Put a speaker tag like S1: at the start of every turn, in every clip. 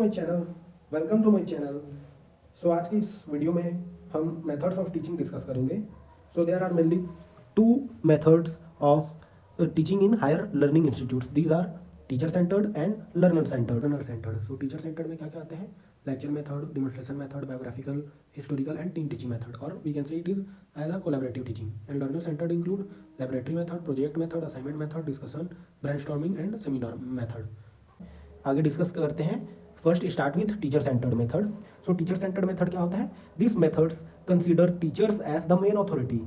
S1: My channel, welcome to my channel. So आज की इस वीडियो में हम मेथड्स ऑफ टीचिंग डिस्कस करेंगे। So there are mainly two methods of teaching in higher learning institutes. These are teacher centred and learner centred. So teacher centred में क्या क्या आते हैं? Lecture method, demonstration method, biographical, historical and team teaching method, और we can say it is as a collaborative teaching. And learner centred include laboratory method, project method, assignment method, discussion, brainstorming and seminar method. आगे discuss करते हैं। First start with teacher centred method. So teacher centred method क्या होता है? This methods consider teachers as the main authority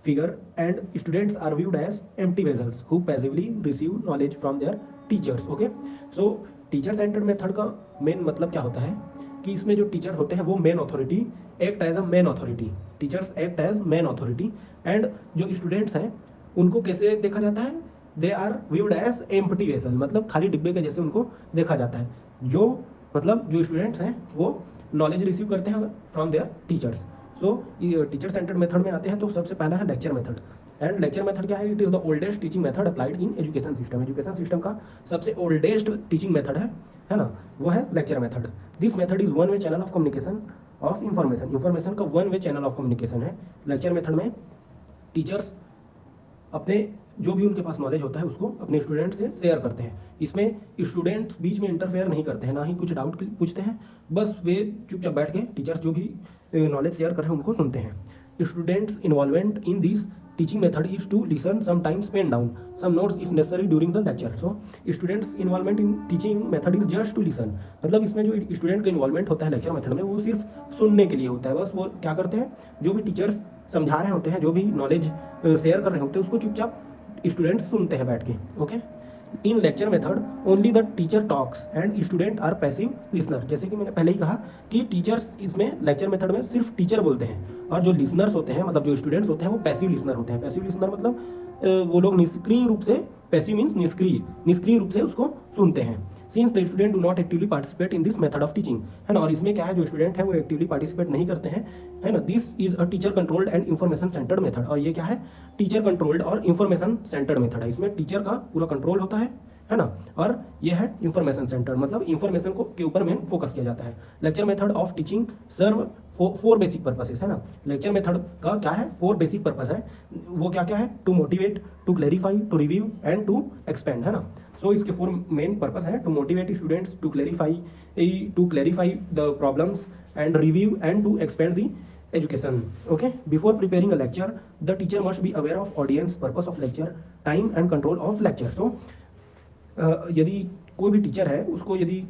S1: figure and students are viewed as empty vessels who passively receive knowledge from their teachers. Okay, so teacher centred method का main मतलब क्या होता है कि इसमें जो टीचर होते हैं वो main authority act as a main authority. Teachers act as main authority and जो स्टूडेंट्स हैं उनको कैसे देखा जाता है? They are viewed as empty vessel, मतलब खाली डिब्बे के जैसे उनको देखा जाता है। जो स्टूडेंट्स हैं वो नॉलेज रिसीव करते हैं from their teachers. So teacher centred method में आते हैं तो सबसे पहला है lecture method. And lecture method क्या है? It is the oldest teaching method applied in education system. Education system का सबसे ओल्डेस्ट टीचिंग मेथड है ना, वो है lecture method. This method is one way channel of communication of information का one way channel of communication है। Lecture method में teachers अपने जो भी उनके पास नॉलेज होता है उसको अपने स्टूडेंट से शेयर करते हैं। इसमें स्टूडेंट्स बीच में इंटरफेयर नहीं करते हैं, ना ही कुछ डाउट पूछते हैं, बस वे चुपचाप बैठ के टीचर्स जो भी नॉलेज शेयर कर रहे हैं उनको सुनते हैं। Students involvement in this teaching method is to listen, sometimes pen down some notes if necessary during the lecture. So students involvement in teaching method is just to listen, मतलब इसमें जो student का इन्वॉल्वमेंट होता है lecture method में वो सिर्फ सुनने के लिए होता है। बस वो क्या करते हैं, जो भी टीचर्स समझा रहे होते हैं, जो भी नॉलेज शेयर कर रहे होते हैं उसको चुपचाप स्टूडेंट्स सुनते हैं बैठ के। Okay, in lecture method only the teacher talks and student are passive listener. जैसे कि मैंने पहले ही कहा कि टीचर्स इसमें लेक्चर मेथड में सिर्फ टीचर बोलते हैं और जो लिसनर्स होते हैं, मतलब जो स्टूडेंट्स होते हैं वो पैसिव लिसनर होते हैं। पैसिव लिसनर मतलब वो लोग निष्क्रिय रूप से, पैसिव मीन्स निष्क्रिय रूप से उसको सुनते हैं। Since the student do not actively participate in this method of teaching, है ना, और इसमें क्या है, जो स्टूडेंट है वो एक्टिवली पार्टिसिपेट नहीं करते हैं, है ना। This is a teacher controlled and information centred method, और ये क्या है? टीचर कंट्रोल्ड और इन्फॉर्मेशन सेंटर्ड मेथड है। इसमें टीचर का पूरा कंट्रोल होता है ना, और ये है इन्फॉर्मेशन सेंटर, मतलब इन्फॉर्मेशन को के ऊपर मेन फोकस किया जाता है। Lecture method of teaching serve four basic purposes, है ना। लेक्चर मेथड का क्या है? 4 बेसिक पर्पस है। वो क्या क्या है? To motivate, to clarify, to review and to expand, है ना। सो इसके 4 मेन पर्पस है: to motivate students, to clarify the problems and review and to expand the education. Okay, before preparing a lecture the teacher must be aware of audience, purpose of lecture, time and control of lecture. So यदि कोई भी teacher है उसको यदि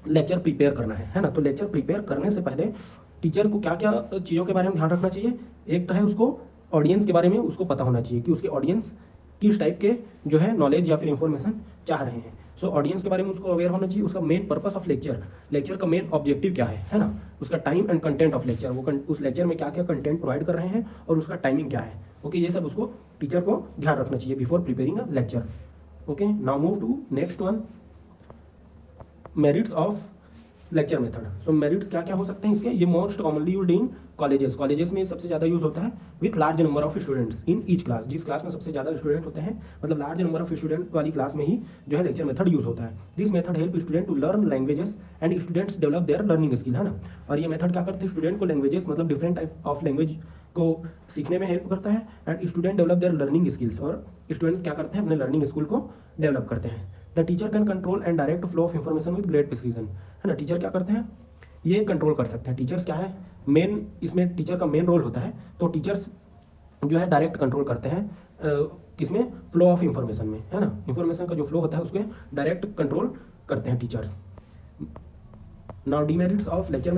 S1: lecture prepare करना है ना, तो लेक्चर प्रिपेयर करने से पहले टीचर को क्या क्या चीज़ों के बारे में ध्यान रखना चाहिए? एक तो है उसको ऑडियंस के बारे में उसको पता होना चाहिए कि उसके ऑडियंस किस टाइप के जो है नॉलेज या फिर इंफॉर्मेशन चाह रहे हैं। सो ऑडियंस के बारे में उसको अवेयर होना चाहिए। उसका मेन पर्पस ऑफ लेक्चर का मेन ऑब्जेक्टिव क्या है ना। उसका time and content of lecture, वो उस लेक्चर में क्या क्या कंटेंट प्रोवाइड कर रहे हैं और उसका टाइमिंग क्या है। ओके, ये सब उसको टीचर को ध्यान रखना चाहिए before preparing a lecture. Okay, now move to next one, merits of lecture method. So merits क्या क्या हो सकते हैं इसके? ये most commonly used in colleges में सबसे ज़्यादा यूज होता है with large number of students in each class. जिस क्लास में सबसे ज़्यादा स्टूडेंट होते हैं, मतलब लार्ज नंबर ऑफ स्टूडेंट वाली क्लास में ही जो है लेक्चर मेथड यूज होता है। This method help student to learn languages and students develop their learning skill, है ना। और ये मेथड क्या करते हैं? स्टूडेंट को लैंग्वेजेस, मतलब डिफरेंट टाइप ऑफ लैंग्वेज को सीखने में हेल्प करता है and student develop their learning skills, और स्टूडेंट क्या करते हैं? अपने लर्निंग स्किल को डेवलप करते हैं। The teacher can control and direct flow of information with great precision, है ना। टीचर क्या करते हैं? ये कंट्रोल कर सकते हैं। टीचर्स क्या है? मेन इसमें टीचर का मेन रोल होता है। तो टीचर्स जो है डायरेक्ट कंट्रोल करते हैं किसमें? फ्लो ऑफ इंफॉर्मेशन में, है ना। इंफॉर्मेशन का जो फ्लो होता है उसके डायरेक्ट कंट्रोल करते हैं teachers. Now demerits of lecture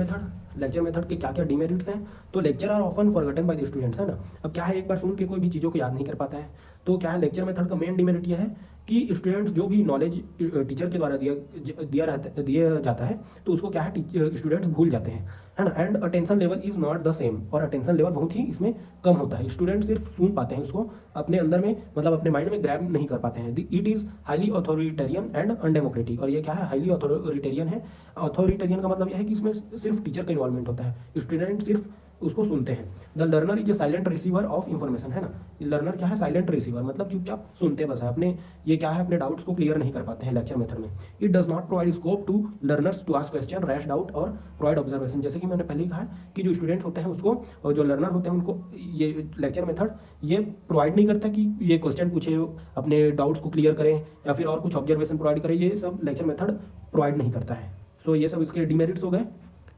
S1: method के क्या क्या डीमेरिट्स हैं? तो lecture are often forgotten by the students, है ना। अब क्या है, एक बार सुन के कोई भी चीज़ों को याद नहीं कर पाता है। तो क्या है, लेक्चर मेथड का मेन डीमेरिट यह है कि स्टूडेंट्स जो भी नॉलेज टीचर के द्वारा दिया जाता है तो उसको क्या है, स्टूडेंट्स भूल जाते हैं, है ना। And attention level is not the same, और अटेंशन लेवल बहुत ही इसमें कम होता है। स्टूडेंट सिर्फ सुन पाते हैं, उसको अपने अंदर में, मतलब अपने माइंड में ग्रैब नहीं कर पाते हैं। It is highly authoritarian and undemocratic, और ये क्या है? हाईली अथॉरिटेरियन है। अथॉरिटेरियन का मतलब यह है कि इसमें सिर्फ टीचर का इन्वॉल्वमेंट होता है, स्टूडेंट सिर्फ उसको सुनते हैं। The learner is a silent receiver of information, है ना। लर्नर क्या है, साइलेंट रिसीवर, मतलब चुपचाप सुनते बस है, अपने ये क्या है, अपने डाउट्स को क्लियर नहीं कर पाते हैं लेक्चर मेथड में। It does not provide scope to learners to ask question, raise doubt और प्रोवाइड ऑब्जर्वेशन। जैसे कि मैंने पहले ही कहा कि जो स्टूडेंट्स होते हैं उसको, और जो लर्नर होते हैं उनको ये लेक्चर मेथड ये प्रोवाइड नहीं करता कि ये क्वेश्चन पूछे, अपने डाउट्स को क्लियर करें या फिर और कुछ ऑब्जर्वेशन प्रोवाइड करें, ये सब लेक्चर मेथड प्रोवाइड नहीं करता है। सो ये सब इसके डिमेरिट्स हो गए।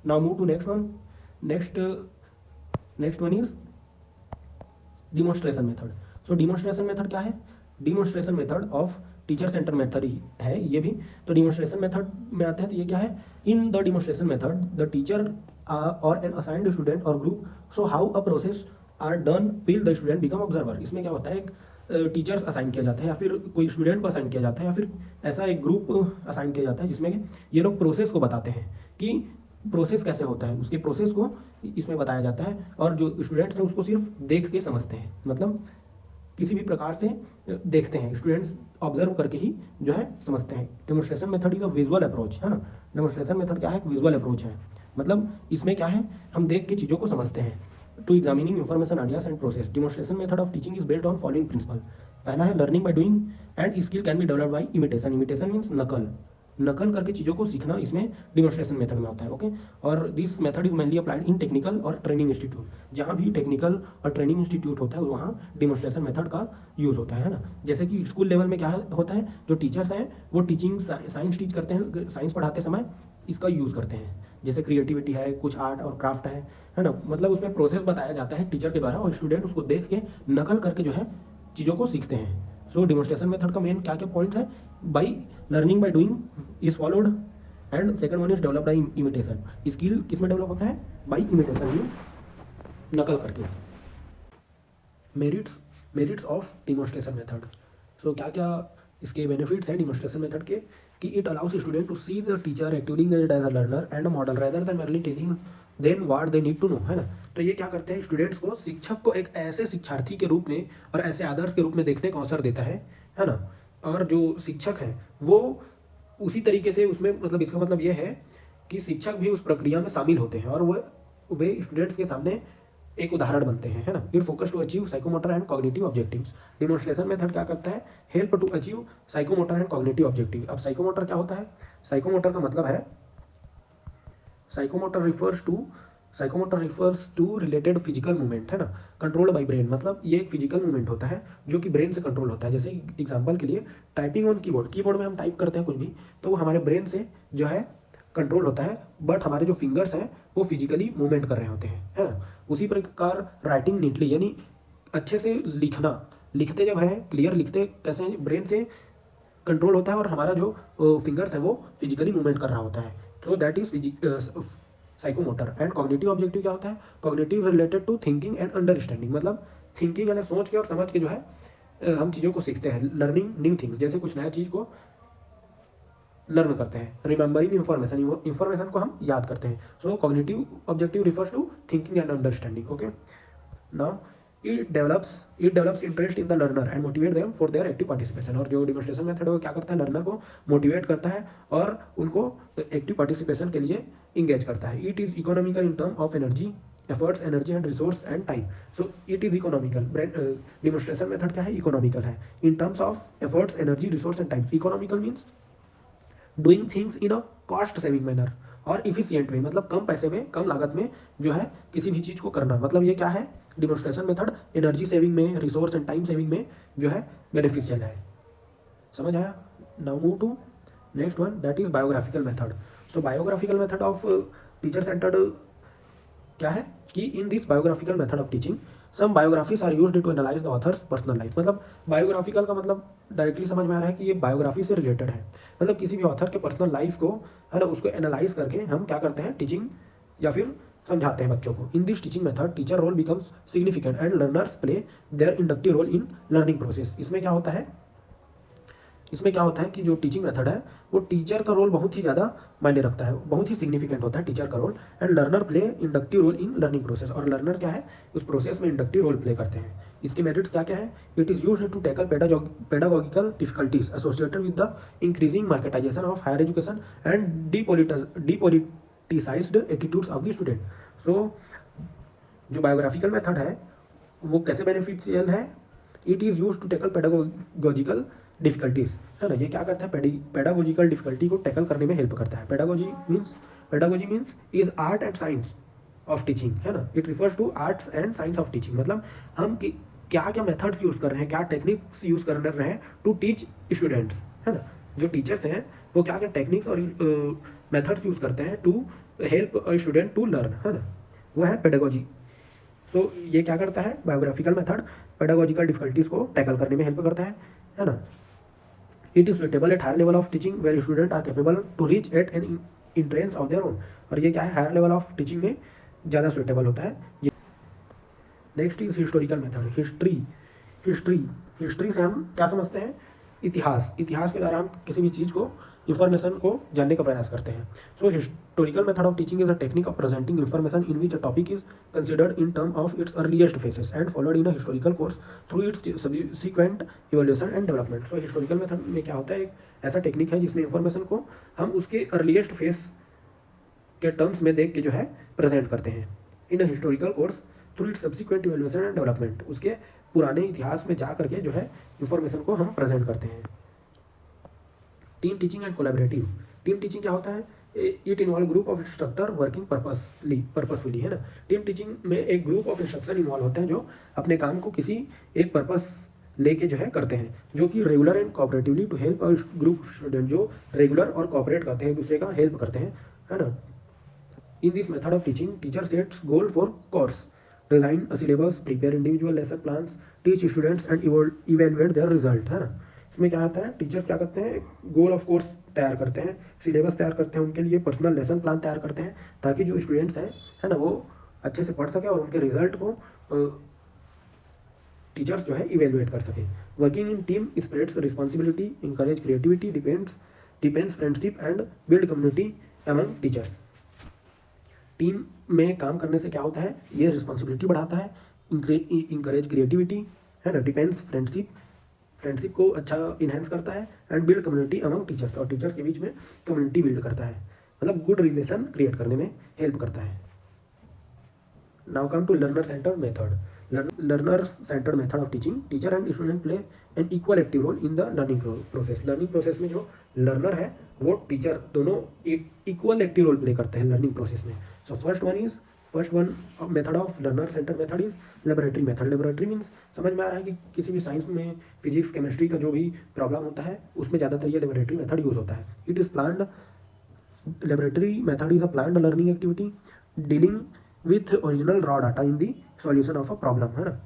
S1: Now move to next one. Next one is demonstration method. So demonstration method क्या है, demonstration method of teacher centre method ही है ये भी। तो डिमॉन्स्ट्रेशन मेथड में आते हैं तो ये क्या है, in the demonstration method the teacher और एन असाइंड स्टूडेंट और group, so how a process are done will the student become observer. इसमें क्या होता है, एक टीचर्स असाइन किया जाता है या फिर कोई स्टूडेंट को असाइन किया जाता है या फिर ऐसा एक ग्रुप असाइन किया जाता है जिसमें ये लोग प्रोसेस को बताते हैं कि प्रोसेस कैसे होता है, उसके प्रोसेस को इसमें बताया जाता है। और जो स्टूडेंट्स हैं उसको सिर्फ देख के समझते हैं, मतलब किसी भी प्रकार से देखते हैं, स्टूडेंट्स ऑब्जर्व करके ही जो है समझते हैं। Demonstration method is a visual approach, है ना। डेमोन्स्ट्रेशन मेथड क्या है, एक विजुअल अप्रोच है, मतलब इसमें क्या है, हम देख के चीज़ों को समझते हैं। To examining information, ideas and process. Demonstration method of teaching is based on following principle. पहला है learning by doing and skill can be developed by imitation. Imitation means नकल, नकल करके चीज़ों को सीखना इसमें डिमॉन्स्ट्रेशन मेथड में होता है। ओके, और this method is mainly applied in technical और ट्रेनिंग इंस्टीट्यूट। जहाँ भी टेक्निकल और ट्रेनिंग इंस्टीट्यूट होता है वहाँ डिमॉन्स्ट्रेशन मेथड का यूज़ होता है ना। जैसे कि स्कूल लेवल में क्या होता है, जो टीचर्स हैं वो टीचिंग साइंस टीच करते हैं, साइंस पढ़ाते समय इसका यूज़ करते हैं। जैसे क्रिएटिविटी है, कुछ आर्ट और क्राफ्ट है ना, मतलब उसमें प्रोसेस बताया जाता है टीचर के द्वारा और स्टूडेंट उसको देख के नकल करके जो है चीज़ों को सीखते हैं। सो डिमॉन्स्ट्रेशन मेथड का मेन क्या क्या पॉइंट है, by learning by doing is followed and second one is develop by imitation. Skill किस में डेवलप होता है, बाय इमिटेशन, मीन नकल करके। Merits of demonstration method. So क्या क्या इसके बेनिफिट्स हैं डिमॉन्स्ट्रेशन मेथड के, कि it allows student to see the teacher acting as a learner and a model rather than merely telling them what they need to know, है ना। तो ये क्या करते हैं, स्टूडेंट्स को, शिक्षक को एक ऐसे शिक्षार्थी के रूप में और ऐसे आदर्श के रूप में देखने का अवसर देता है ना। और जो शिक्षक हैं वो उसी तरीके से उसमें, मतलब इसका मतलब ये है कि शिक्षक भी उस प्रक्रिया में शामिल होते हैं और वे स्टूडेंट्स के सामने एक उदाहरण बनते हैं, है ना। It focus to achieve psychomotor and cognitive objectives. Demonstration method क्या करता है, help to achieve psychomotor and cognitive objective. अब साइकोमोटर क्या होता है, साइकोमोटर का मतलब है, psychomotor refers to related physical movement, है ना, कंट्रोल्ड बाय ब्रेन। मतलब ये एक फिजिकल मूवमेंट होता है जो कि ब्रेन से कंट्रोल होता है। जैसे एग्जांपल के लिए टाइपिंग ऑन कीबोर्ड में हम टाइप करते हैं कुछ भी, तो वो हमारे ब्रेन से जो है कंट्रोल होता है, बट हमारे जो फिंगर्स हैं वो फिजिकली मूवमेंट कर रहे होते हैं, है ना। उसी प्रकार राइटिंग नीटली, यानी अच्छे से लिखते जब है क्लियर लिखते कैसे, ब्रेन से कंट्रोल होता है और हमारा जो फिंगर्स है वो फिजिकली मूवमेंट कर रहा होता है। तो that is psychomotor. And cognitive objective क्या होता है, cognitive related to thinking and understanding. मतलब थिंकिंग यानी सोच के और समझ के जो है हम चीज़ों को सीखते हैं। लर्निंग न्यू थिंग्स, जैसे कुछ नया चीज़ को लर्न करते हैं। रिमेंबरिंग इंफॉर्मेशन को हम याद करते हैं। So cognitive objective refers to thinking and understanding. Okay, now it develops interest in the learner and motivate them for their active participation. और जो डिमॉन्स्ट्रेशन मेथड है वो क्या करता है, लर्नर को मोटिवेट करता है और उनको एक्टिव पार्टिसिपेशन के लिए इंगेज करता है। It is economical in term of energy, efforts, energy and resource and time. So it is economical. Demonstration method क्या है, इकोनॉमिकल है in terms of efforts, energy, resource and time. Economical means doing things in a cost saving manner और efficient वे, मतलब कम पैसे में, कम लागत में जो है किसी भी चीज़ को करना। मतलब ये क्या है, डिमॉन्स्ट्रेशन मेथड एनर्जी सेविंग में, रिसोर्स एंड टाइम सेविंग में जो है बेनिफिशियल है। समझ आया। Now move to next one, that is biographical method. So biographical method of teacher centred क्या है कि in this biographical method of teaching some biographies are used to analyse the author's personal life. मतलब biographical का मतलब directly समझ में आ रहा है कि ये बायोग्राफी से रिलेटेड है, मतलब किसी भी ऑथर के पर्सनल लाइफ को, है ना, उसको एनालाइज करके हम क्या करते हैं, टीचिंग या फिर समझाते हैं बच्चों को। In this teaching method teacher role becomes significant and learners play their inductive role in learning process. इसमें क्या होता है कि जो टीचिंग मेथड है वो टीचर का रोल बहुत ही ज़्यादा मायने रखता है, बहुत ही सिग्निफिकेंट होता है टीचर का role. And learner play inductive role in learning process, और लर्नर क्या है, उस प्रोसेस में इंडक्टिव रोल प्ले करते हैं। इसके मेरिट्स क्या क्या है, it is used to tackle pedagogical difficulties associated with the increasing marketization of higher education and depoliticized attitudes of the student. So जो बायोग्राफिकल मेथड है वो कैसे बेनिफिशियल है? It is use to tackle pedagogical difficulties, है ना। ये क्या करता है? पेडागोजिकल डिफिकल्टी को टैकल करने में हेल्प करता है। Pedagogy means is art and science of teaching, है ना। It refers to arts and science of teaching, मतलब हम क्या क्या मेथड्स यूज़ कर रहे हैं, क्या टेक्निक्स यूज़ कर रहे हैं टू टीच स्टूडेंट्स, है ना। जो टीचर्स हैं वो क्या क्या टेक्निक्स और मेथड्स यूज़ करते हैं to help student to learn, है ना। वो है पेडागोजी। सो ये क्या करता है? बायोग्राफिकल मेथड पेडागोजिकल डिफिकल्टीज को टैकल करने में हेल्प करता है ना। It is suitable at higher level of teaching where student are capable to reach at an entrance of their own. और ये क्या है? हायर लेवल ऑफ टीचिंग में ज़्यादा सुटेबल होता है। Next is historical method. History से हम क्या समझते हैं? इतिहास के द्वारा हम किसी भी चीज़ को, इंफॉर्मेशन को जानने का प्रयास करते हैं। सो historical method of teaching is a technique of presenting information in which a topic is considered in term of its earliest faces and followed in a historical course through it's subsequent evolution and development. So historical method में क्या होता है? एक ऐसा technique है जिसमें information को हम उसके अर्लीस्ट फेस के टर्म्स में देख के जो है प्रेजेंट करते हैं in a historical course through its subsequent evaluation and development. उसके पुराने इतिहास में जा करके जो है इंफॉर्मेशन को हम प्रेजेंट करते हैं। Team teaching and collaborative. Team teaching क्या होता है? It involve group of instructor working purposefully, है ना। टीम टीचिंग में एक ग्रुप ऑफ इंस्ट्रक्टर इन्वॉल्व होते हैं जो अपने काम को किसी एक पर्पस लेके जो है करते हैं, जो कि regular and cooperatively to help group student, जो रेगुलर और कोऑपरेट करते हैं, दूसरे का हेल्प करते हैं, है ना। In this method of teaching, teacher sets goal for course, design a syllabus, prepare individual lesson plans, teach students and evaluate their result, है ना। इसमें क्या आता है? टीचर क्या करते हैं? गोल ऑफ कोर्स तैयार करते हैं, सिलेबस तैयार करते हैं, उनके लिए पर्सनल लेसन प्लान तैयार करते हैं, ताकि जो स्टूडेंट्स हैं, है ना, वो अच्छे से पढ़ सके और उनके रिजल्ट को टीचर्स जो है इवेलुएट कर सके। Working in team spreads responsibility, encourage creativity, depends friendship and build community among teachers. Team में काम करने से क्या होता है? ये रिस्पॉन्सिबिलिटी बढ़ाता है, इंकरेज क्रिएटिविटी, है ना, डिपेंड्स फ्रेंडशिप को अच्छा इन्हेंस करता है, and build community among teachers, और टीचर्स के बीच में कम्युनिटी बिल्ड करता है, मतलब गुड रिलेशन क्रिएट करने में हेल्प करता है। Now come to learner center method. Learner center method of teaching, teacher and student play an equal active role in the learning process. Learning process में जो learner है वो टीचर, दोनों एक इक्वल एक्टिव रोल प्ले करते हैं learning process में। So first one method of learner center method is laboratory method. Laboratory means समझ में आ रहा है कि किसी भी साइंस में फिजिक्स केमिस्ट्री का जो भी प्रॉब्लम होता है उसमें ज़्यादातर ये लेबोरेटरी मेथड यूज होता है। It is planned laboratory method is a planned learning activity dealing with original raw data in the solution of a problem, है ना।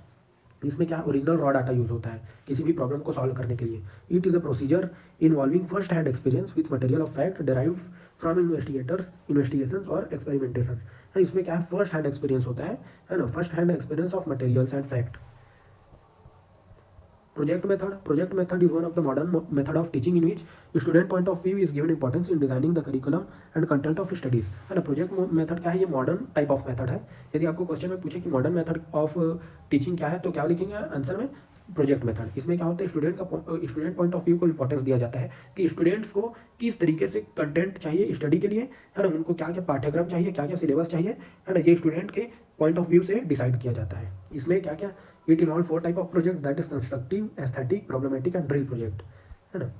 S1: इसमें क्या ओरिजिनल रॉ डाटा यूज होता है किसी भी प्रॉब्लम को सॉल्व करने के लिए। It is a procedure involving first hand experience with material of fact derived from investigations और एक्सपेरिमेंटेशंस। इसमें क्या है? फर्स्ट हैंड एक्सपीरियंस होता है ना, first hand experience of materials and fact. Project method is one of the modern method of teaching in which student point of view is given importance in designing the curriculum and content of studies, है ना। Project method क्या है? ये modern type of method है। यदि आपको question में पूछे कि मॉडर्न मेथड ऑफ टीचिंग क्या है, तो क्या लिखेंगे आंसर में? Project method. इसमें क्या होता है? स्टूडेंट पॉइंट ऑफ व्यू को इंपॉर्टेंस दिया जाता है कि स्टूडेंट्स को किस तरीके से कंटेंट चाहिए स्टडी के लिए, है ना, उनको क्या क्या पाठ्यक्रम चाहिए, क्या क्या सिलेबस चाहिए, है ना, ये स्टूडेंट के पॉइंट ऑफ व्यू से डिसाइड किया जाता है। इसमें क्या क्या? It involve 4 type of project, that is constructive, aesthetic, problematic and drill project, है ना।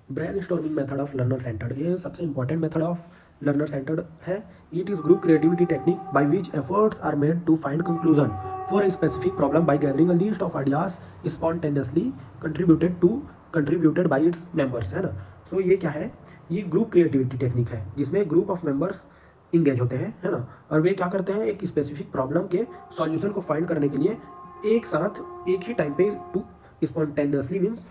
S1: Brainstorming method of learner centered, ये सबसे important method of learner centered है। It is group creativity technique by which efforts are made to find conclusion for a specific problem by gathering a list of ideas spontaneously contributed bye its members, है ना। सो ये क्या है? ये group creativity technique है जिसमें group of members engage होते हैं, है ना, और वे क्या करते हैं? एक स्पेसिफिक प्रॉब्लम के सॉल्यूशन को फाइंड करने के लिए एक साथ एक ही टाइम पे to spontaneously means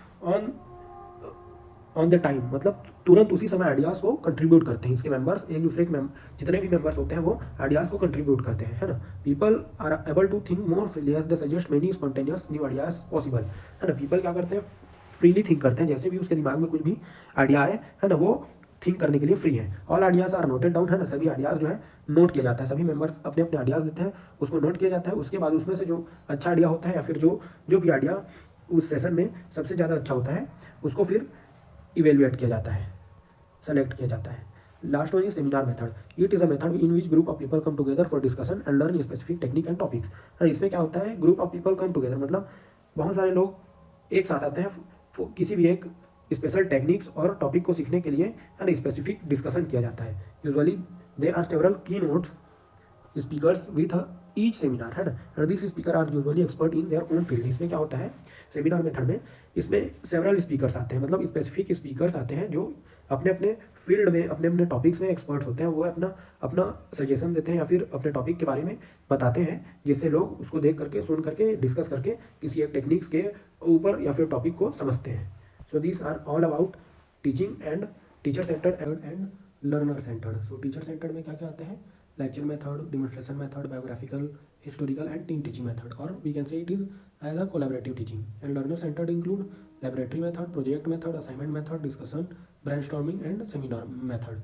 S1: on the time, मतलब तुरंत उसी समय आइडियाज़ को कंट्रीब्यूट करते हैं। इसके मेंबर्स एक दूसरे के जितने भी मेंबर्स होते हैं वो आइडियाज़ को कंट्रीब्यूट करते हैं, है ना। People are able to think more freely as they suggest many spontaneous new ideas possible, है ना। पीपल क्या करते हैं? फ्रीली थिंक करते हैं, जैसे भी उसके दिमाग में कुछ भी आइडिया आए, है ना, वो थिंक करने के लिए फ्री है। All ideas are noted down, है ना, सभी आइडियाज़ जो है नोट किया जाता है, सभी मेंबर्स अपने अपने आइडियाज़ देते हैं, उसको नोट किया जाता है। उसके बाद उसमें से जो अच्छा आइडिया होता है या फिर जो भी आइडिया उस सेशन में सबसे ज़्यादा अच्छा होता है उसको फिर इवेल्युएट किया जाता है, सेलेक्ट किया जाता है। Last one is seminar method. It is a method in which group of people come together for discussion and learn specific technique and topics. और इसमें क्या होता है, group of people come together मतलब बहुत सारे लोग एक साथ आते हैं किसी भी एक स्पेशल टेक्निक्स और टॉपिक को सीखने के लिए एंड स्पेसिफिक डिस्कशन किया जाता है. Usually they are several key notes speakers with each seminar है ना, and this speaker are usually expert in their own field. इसमें क्या होता है सेमिनार मेथड में, इसमें सेवरल स्पीकर्स आते हैं, मतलब स्पेसिफिक स्पीकर्स आते हैं जो अपने अपने फील्ड में अपने अपने टॉपिक्स में एक्सपर्ट्स होते हैं. वो अपना अपना सजेशन देते हैं या फिर अपने टॉपिक के बारे में बताते हैं, जिससे लोग उसको देख करके सुन करके डिस्कस करके किसी एक टेक्निक्स के ऊपर या फिर टॉपिक को समझते हैं. So this are all about teaching and teacher centred and learner centred. So teacher centred में क्या क्या आते हैं, lecture method, demonstration method, biographical, historical and team teaching method, or we can say it is as a collaborative teaching. And learner centered include laboratory method, project method, assignment method, discussion, brainstorming and seminar method.